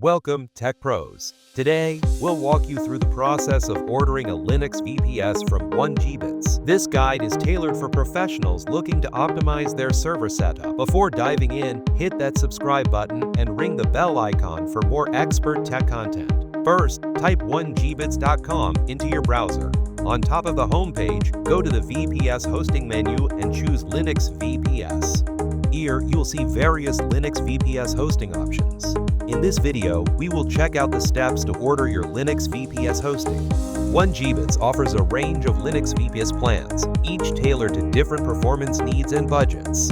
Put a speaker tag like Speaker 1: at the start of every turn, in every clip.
Speaker 1: Welcome, Tech Pros. Today, we'll walk you through the process of ordering a Linux VPS from 1Gbits. This guide is tailored for professionals looking to optimize their server setup. Before diving in, hit that subscribe button and ring the bell icon for more expert tech content. First, type 1Gbits.com into your browser. On top of the homepage, go to the VPS Hosting menu and choose Linux VPS. Here, you'll see various Linux VPS hosting options. In this video, we will check out the steps to order your Linux VPS hosting. 1Gbits offers a range of Linux VPS plans, each tailored to different performance needs and budgets.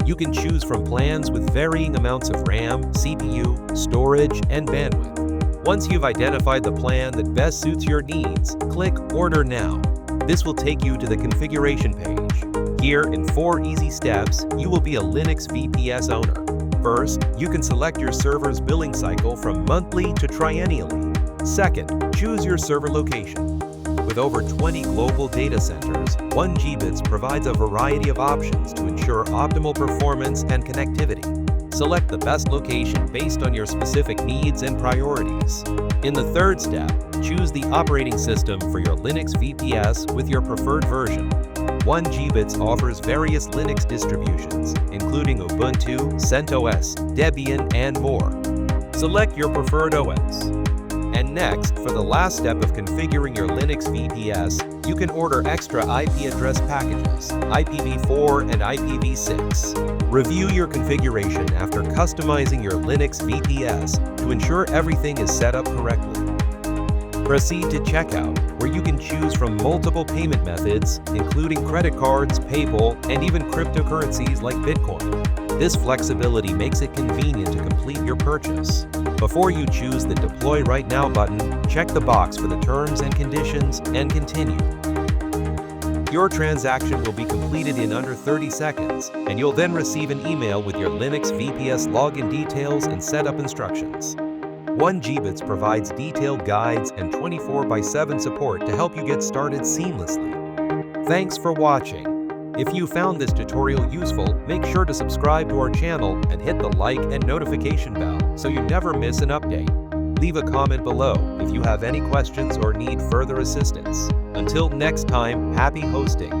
Speaker 1: You can choose from plans with varying amounts of RAM, CPU, storage, and bandwidth. Once you've identified the plan that best suits your needs, click Order Now. This will take you to the configuration page. Here, in 4 easy steps, you will be a Linux VPS owner. First, you can select your server's billing cycle from monthly to triennially. Second, choose your server location. With over 20 global data centers, 1Gbits provides a variety of options to ensure optimal performance and connectivity. Select the best location based on your specific needs and priorities. In the third step, choose the operating system for your Linux VPS with your preferred version. 1Gbits offers various Linux distributions, including Ubuntu, CentOS, Debian, and more. Select your preferred OS. And next, for the last step of configuring your Linux VPS, you can order extra IP address packages, IPv4 and IPv6. Review your configuration after customizing your Linux VPS to ensure everything is set up correctly. Proceed to checkout, where you can choose from multiple payment methods, including credit cards, PayPal, and even cryptocurrencies like Bitcoin. This flexibility makes it convenient to complete your purchase. Before you choose the Deploy Right Now button, check the box for the terms and conditions and continue. Your transaction will be completed in under 30 seconds, and you'll then receive an email with your Linux VPS login details and setup instructions. 1Gbits provides detailed guides and 24/7 support to help you get started seamlessly. Thanks for watching. If you found this tutorial useful, make sure to subscribe to our channel and hit the like and notification bell so you never miss an update. Leave a comment below if you have any questions or need further assistance. Until next time, happy hosting!